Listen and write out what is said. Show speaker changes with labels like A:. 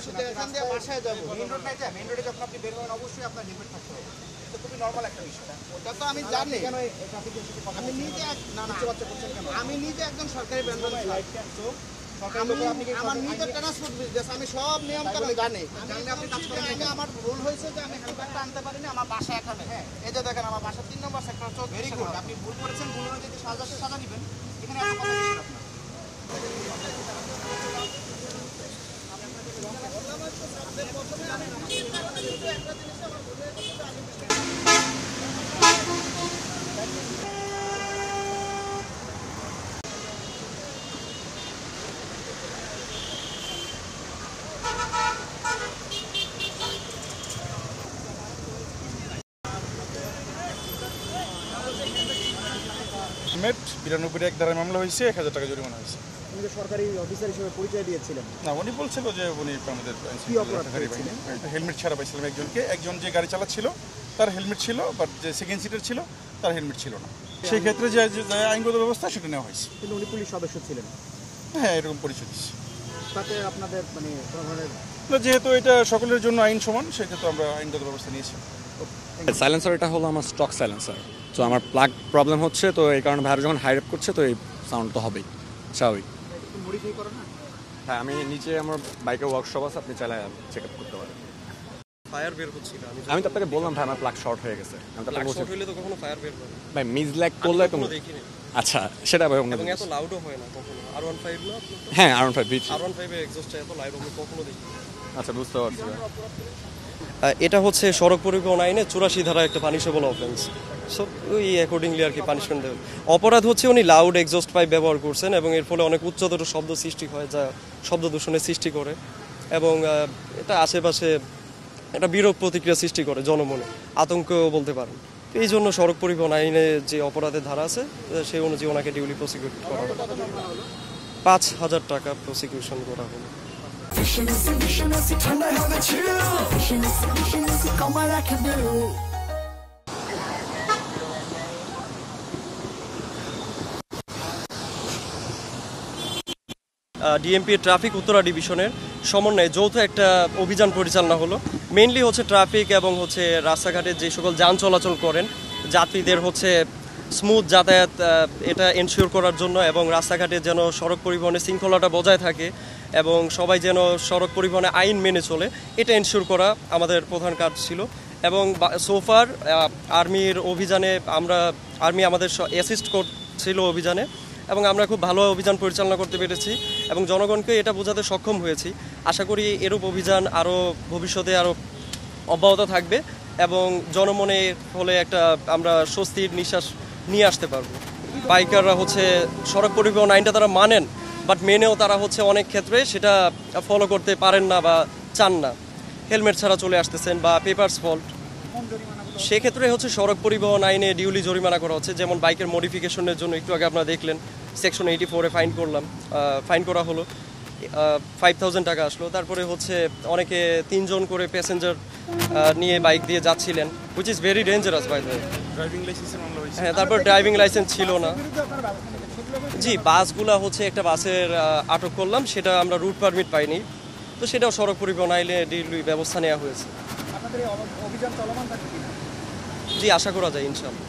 A: শুধু এখান দিয়ে বাসায় যাবো।
B: মেইন রোড নাই, মেইন রোডে যখন আপনি বের হবেন অবশ্যই আপনার হেলমেট থাকতে হবে। এটা খুবই নরমাল একটা বিষয়।
A: ওটা তো আমি জানি।
B: কেন এই ট্রাফিকের সাথে কথা
A: আমি নিজে
B: করছেন কেন?
A: আমি নিজে একজন সরকারি বেতন
B: আপনি
A: আমার নিজের ট্রান্সপোর্ট বিজনেস, আমি সব নিয়ম কানুন জানি।
B: জানলে আপনি কাজ করেন
A: আমি আমার ভুল হয়েছে যে আমি হেলমেটটা আনতে পারিনি, আমার বাসা এখানে। এই যে দেখেন আমার বাসা 3 নম্বর সেক্টর 14।
B: ভেরি গুড, আপনি ভুল করেছেন, ভুল অনুযায়ী সাজা দিবেন। এখানে এত কথা কিসের আপনার?
C: হেলমেট 92 এক ধারায় মামলা হয়েছে, 1000 টাকা জরিমানা হয়েছে।
B: আপনি সরকারি অফিসার হিসেবে পরিচয় দিয়েছিলেন
C: না, উনি বলছিল যে উনি আমাদের
B: কি অপরাধ করেছিলেন?
C: হেলমেট ছাড়া পাইছিলাম একজনকে। একজন যে গাড়ি চালাচ্ছিল তার হেলমেট ছিল, বাট যে সেকেন্ড সিটের ছিল তার হেলমেট ছিল না। সেই ক্ষেত্রে যে আইনগত ব্যবস্থা সেটা নেওয়া হয়েছে।
B: কিন্তু উনি পুলিশ সদস্য ছিলেন।
C: হ্যাঁ, এরকম পরিচয় দিচ্ছি।
B: তাতে আপনাদের মানে কোনো ধরনের
C: যেহেতু এটা সকলের জন্য আইন সমান, সেক্ষেত্রে আমরা আইনগত ব্যবস্থা নিয়েছি।
D: সাইলেন্সার এটা হলো আমার স্টক সাইলেন্সার, তো আমার প্লাগ প্রবলেম হচ্ছে, তো এই কারণে ভাইরা যখন হাই রেপ করছে তো এই সাউন্ড তো হবেই, স্বাভাবিক।
B: মডিফাই করেন না?
D: হ্যাঁ, আমি নিচে আমার বাইকের ওয়ার্কশপ আছে, আপনি চাইলে চেক আপ করতে পারেন।
E: ফায়ার বের হচ্ছিল,
D: আমি তো আপনাকে বললাম ভাই আমার প্লাগ শর্ট হয়ে গেছে। আমি তো আপনাকে বলছি
E: শর্ট হইলে তো কখনো ফায়ার বের হবে
D: ভাই মিসল্যাগ করলে তো
E: দেখিনি।
D: আচ্ছা, সেটা ভাই অন্য
E: এবং
D: জিনিস।
E: এত লাউডও হয় না কখনো। R15 না,
D: হ্ঁ, R15 বিচ।
E: R15 এর এক্সস্টটা এত লাউড আমি কখনো দেখিনি।
D: আচ্ছা, বুঝতে পারছি ভাই।
E: এটা হচ্ছে সড়ক পরিবহন আইনে 84 ধারা একটা পানিশেবল অফেন্স। সো ওই অ্যাকর্ডিংলি আর কি পানিশমেন্ট দেবে। অপরাধ হচ্ছে উনি লাউড এক্সস্ট পাইপ ব্যবহার করছেন এবং এর ফলে অনেক উচ্চতর শব্দ সৃষ্টি হয়, যা শব্দ দূষণের সৃষ্টি করে এবং এটা আশেপাশে একটা বিরূপ প্রতিক্রিয়া সৃষ্টি করে, জনমনে আতঙ্কও বলতে পারেন। এই জন্য সড়ক পরিবহন আইনে যে অপরাধের ধারা আছে সেই অনুযায়ী ওনাকে ডিউলি প্রসিকিউট করা হলো। 5000 টাকা প্রসিকিউশন করা হলো। ডিএমপি ট্রাফিক উত্তরা ডিভিশনের সমন্বয়ে যৌথ একটা অভিযান পরিচালনা হলো। মেইনলি হচ্ছে ট্রাফিক এবং হচ্ছে রাস্তাঘাটে যে সকল যান চলাচল করেন যাত্রীদের হচ্ছে স্মুথ যাতায়াত এটা এনশিওর করার জন্য এবং রাস্তাঘাটে যেন সড়ক পরিবহনের শৃঙ্খলাটা বজায় থাকে এবং সবাই যেন সড়ক পরিবহনে আইন মেনে চলে, এটা এনশিওর করা আমাদের প্রধান কাজ ছিল। এবং সোফার আর্মির অভিযানে আর্মি আমাদের অ্যাসিস্ট করছিল অভিযানে এবং আমরা খুব ভালো অভিযান পরিচালনা করতে পেরেছি এবং জনগণকে এটা বোঝাতে সক্ষম হয়েছি। আশা করি এরূপ অভিযান আরও ভবিষ্যতে আরও অব্যাহত থাকবে এবং জনমনে ফলে একটা আমরা স্বস্তির নিঃশ্বাস নিয়ে আসতে পারবো। বাইকাররা হচ্ছে সড়ক পরিবহন আইনটা তারা মানেন, বাট মেনেও তারা হচ্ছে অনেক ক্ষেত্রে সেটা ফলো করতে পারেন না বা চান না, হেলমেট ছাড়া চলে আসতেছেন বা পেপারস ফল্ট। সেক্ষেত্রে হচ্ছে সড়ক পরিবহন আইনে ডিউলি জরিমানা করা হচ্ছে। যেমন বাইকের মডিফিকেশনের জন্য একটু আগে আপনারা দেখলেন সেকশন 84-এ ফাইন করা হলো, 5000 টাকা আসলো। তারপরে হচ্ছে অনেকে 3 জন করে প্যাসেঞ্জার নিয়ে বাইক দিয়ে যাচ্ছিলেন, which is very dangerous by the way.
C: Driving লাইসেন্সের মামলা হয়েছে।
E: হ্যাঁ, তারপর ড্রাইভিং লাইসেন্স ছিল না। জি, বাসগুলা হচ্ছে একটা বাসের আটক করলাম, সেটা আমরা রুট পারমিট পাইনি, তো সেটাও সড়ক পরিবহন আইনে ডিউলি ব্যবস্থা নেওয়া হয়েছে। জি, আশা করা যায় ইনশাআল্লাহ।